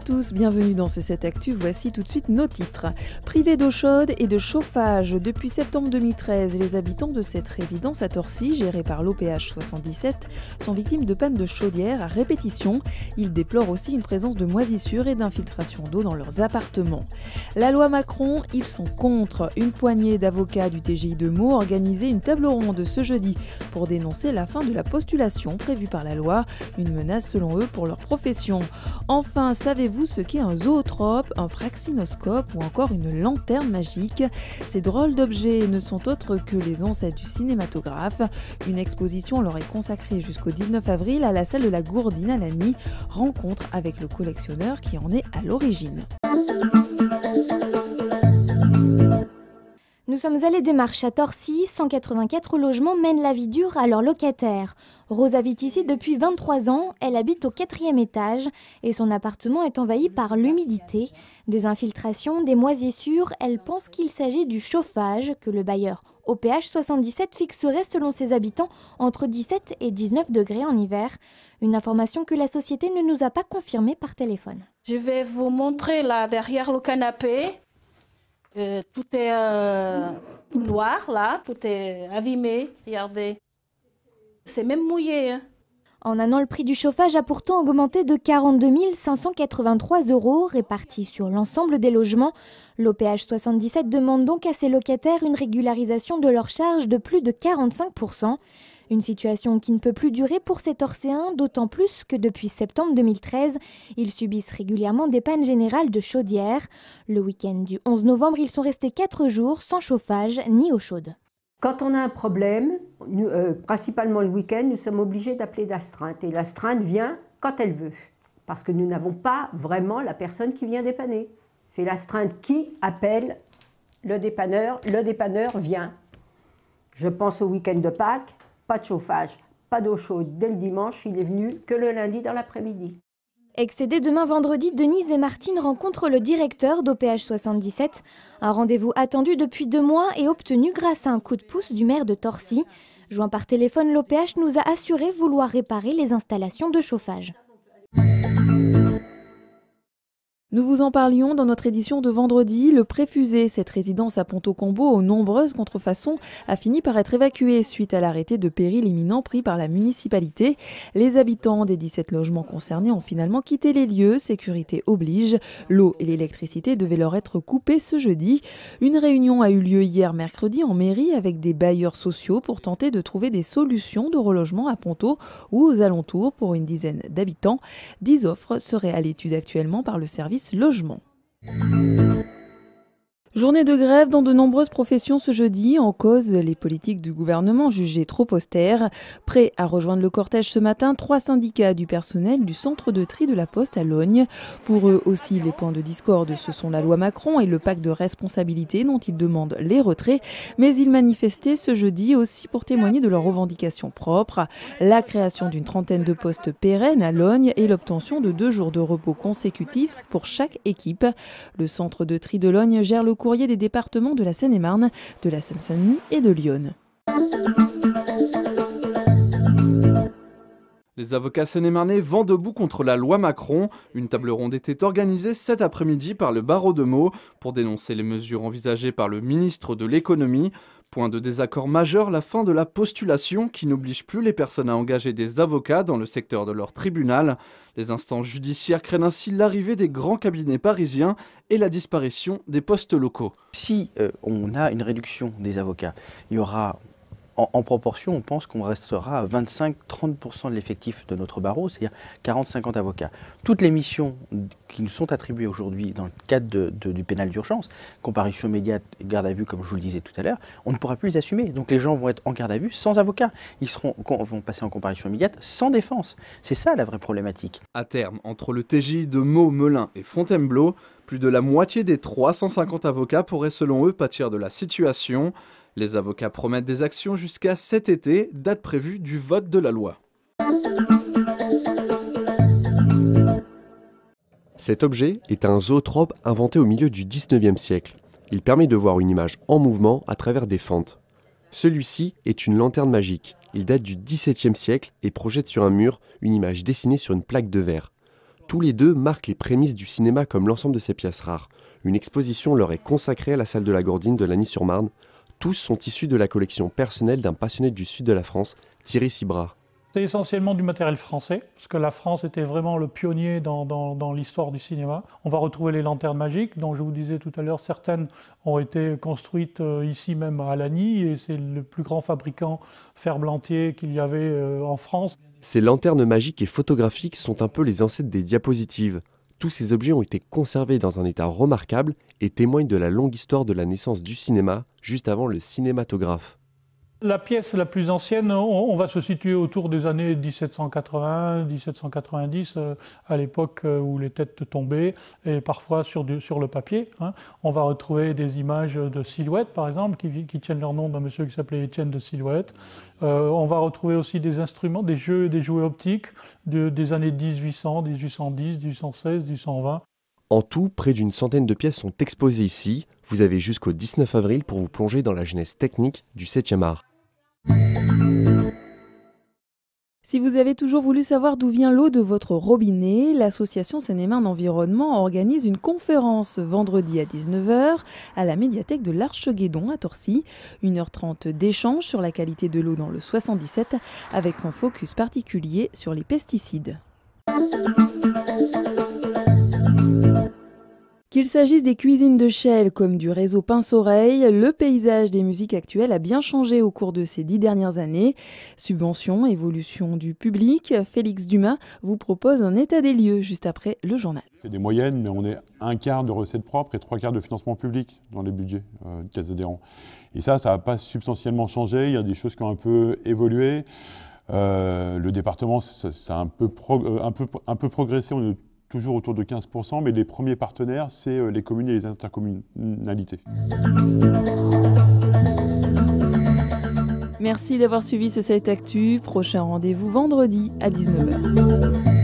tous, bienvenue dans ce 7 Actu, voici tout de suite nos titres. Privés d'eau chaude et de chauffage, depuis septembre 2013, les habitants de cette résidence à Torcy, gérée par l'OPH 77, sont victimes de pannes de chaudière à répétition. Ils déplorent aussi une présence de moisissures et d'infiltration d'eau dans leurs appartements. La loi Macron, ils sont contre. Une poignée d'avocats du TGI de Meaux a organisé une table ronde ce jeudi pour dénoncer la fin de la postulation prévue par la loi, une menace selon eux pour leur profession. Enfin, savez-vous ce qu'est un zootrope, un praxinoscope ou encore une lanterne magique? Ces drôles d'objets ne sont autres que les ancêtres du cinématographe. Une exposition leur est consacrée jusqu'au 19 avril à la salle de la Gourdine à Lagny. Rencontre avec le collectionneur qui en est à l'origine. Nous sommes allés des marches à Torcy, 184 logements mènent la vie dure à leurs locataires. Rose habite ici depuis 23 ans, elle habite au 4e étage et son appartement est envahi par l'humidité. Des infiltrations, des moisissures, elle pense qu'il s'agit du chauffage que le bailleur OPH 77 fixerait selon ses habitants entre 17 et 19 degrés en hiver. Une information que la société ne nous a pas confirmée par téléphone. Je vais vous montrer là derrière le canapé. Tout est noir là, tout est abîmé, regardez. C'est même mouillé. Hein. En un an, le prix du chauffage a pourtant augmenté de 42 583 € répartis sur l'ensemble des logements. L'OPH 77 demande donc à ses locataires une régularisation de leurs charges de plus de 45%. Une situation qui ne peut plus durer pour ces Torcéens, d'autant plus que depuis septembre 2013, ils subissent régulièrement des pannes générales de chaudière. Le week-end du 11 novembre, ils sont restés 4 jours sans chauffage ni eau chaude. Quand on a un problème, nous, principalement le week-end, nous sommes obligés d'appeler l'astreinte. Et l'astreinte vient quand elle veut, parce que nous n'avons pas vraiment la personne qui vient dépanner. C'est l'astreinte qui appelle le dépanneur vient. Je pense au week-end de Pâques. Pas de chauffage, pas d'eau chaude dès le dimanche, il est venu que le lundi dans l'après-midi. Excédés demain vendredi, Denise et Martine rencontrent le directeur d'OPH 77. Un rendez-vous attendu depuis 2 mois et obtenu grâce à un coup de pouce du maire de Torcy. Joint par téléphone, l'OPH nous a assuré vouloir réparer les installations de chauffage. Nous vous en parlions dans notre édition de vendredi. Le Préfusé, cette résidence à Pontault-Combault aux nombreuses contrefaçons, a fini par être évacuée suite à l'arrêté de péril imminent pris par la municipalité. Les habitants des 17 logements concernés ont finalement quitté les lieux. Sécurité oblige. L'eau et l'électricité devaient leur être coupées ce jeudi. Une réunion a eu lieu hier mercredi en mairie avec des bailleurs sociaux pour tenter de trouver des solutions de relogement à Pontault ou aux alentours pour une dizaine d'habitants. 10 offres seraient à l'étude actuellement par le service logement. Journée de grève dans de nombreuses professions ce jeudi, en cause les politiques du gouvernement jugées trop austères. Prêts à rejoindre le cortège ce matin, 3 syndicats du personnel du centre de tri de la Poste à Lognes. Pour eux aussi, les points de discorde, ce sont la loi Macron et le pacte de responsabilité dont ils demandent les retraits. Mais ils manifestaient ce jeudi aussi pour témoigner de leurs revendications propres. La création d'une trentaine de postes pérennes à Lognes et l'obtention de 2 jours de repos consécutifs pour chaque équipe. Le centre de tri de Lognes gère le courrier des départements de la Seine-et-Marne, de la Seine-Saint-Denis et de l'Yonne. Les avocats seine-et-marnais vent debout contre la loi Macron. Une table ronde était organisée cet après-midi par le barreau de Meaux pour dénoncer les mesures envisagées par le ministre de l'économie. Point de désaccord majeur, la fin de la postulation qui n'oblige plus les personnes à engager des avocats dans le secteur de leur tribunal. Les instances judiciaires craignent ainsi l'arrivée des grands cabinets parisiens et la disparition des postes locaux. Si on a une réduction des avocats, il y aura en proportion, on pense qu'on restera à 25-30% de l'effectif de notre barreau, c'est-à-dire 40-50 avocats. Toutes les missions qui nous sont attribuées aujourd'hui dans le cadre du pénal d'urgence, comparution immédiate, garde à vue, comme je vous le disais tout à l'heure, on ne pourra plus les assumer. Donc les gens vont être en garde à vue sans avocat. Ils vont passer en comparution immédiate sans défense. C'est ça la vraie problématique. À terme, entre le TGI de Meaux, Melun et Fontainebleau, plus de la moitié des 350 avocats pourraient selon eux pâtir de la situation. Les avocats promettent des actions jusqu'à cet été, date prévue du vote de la loi. Cet objet est un zootrope inventé au milieu du 19e siècle. Il permet de voir une image en mouvement à travers des fentes. Celui-ci est une lanterne magique. Il date du XVIIe siècle et projette sur un mur une image dessinée sur une plaque de verre. Tous les deux marquent les prémices du cinéma comme l'ensemble de ces pièces rares. Une exposition leur est consacrée à la salle de la Gourdine de Lagny-sur-Marne. Tous sont issus de la collection personnelle d'un passionné du sud de la France, Thierry Cibra. C'est essentiellement du matériel français, parce que la France était vraiment le pionnier dans l'histoire du cinéma. On va retrouver les lanternes magiques, dont je vous disais tout à l'heure, certaines ont été construites ici même à Lagny, et c'est le plus grand fabricant ferblantier qu'il y avait en France. Ces lanternes magiques et photographiques sont un peu les ancêtres des diapositives. Tous ces objets ont été conservés dans un état remarquable et témoignent de la longue histoire de la naissance du cinéma, juste avant le cinématographe. La pièce la plus ancienne, on va se situer autour des années 1780, 1790, à l'époque où les têtes tombaient, et parfois sur le papier. On va retrouver des images de silhouettes, par exemple, qui tiennent leur nom d'un monsieur qui s'appelait Étienne de Silhouette. On va retrouver aussi des instruments, des jeux et des jouets optiques des années 1800, 1810, 1816, 1820. En tout, près d'une centaine de pièces sont exposées ici. Vous avez jusqu'au 19 avril pour vous plonger dans la genèse technique du 7e art. Si vous avez toujours voulu savoir d'où vient l'eau de votre robinet, l'association Seine-et-Marne Environnement organise une conférence vendredi à 19h à la médiathèque de l'Archeguédon à Torcy. 1h30 d'échange sur la qualité de l'eau dans le 77 avec un focus particulier sur les pesticides. Qu'il s'agisse des cuisines de Chelles comme du réseau Pince-Oreille, le paysage des musiques actuelles a bien changé au cours de ces 10 dernières années. Subventions, évolution du public, Félix Dumas vous propose un état des lieux juste après le journal. C'est des moyennes, mais on est 1/4 de recettes propres et 3/4 de financement public dans les budgets de caisses adhérents. Et ça n'a pas substantiellement changé, il y a des choses qui ont un peu évolué. Le département, ça a un peu progressé, on est toujours autour de 15%, mais les premiers partenaires, c'est les communes et les intercommunalités. Merci d'avoir suivi ce 7 Actu. Prochain rendez-vous vendredi à 19h.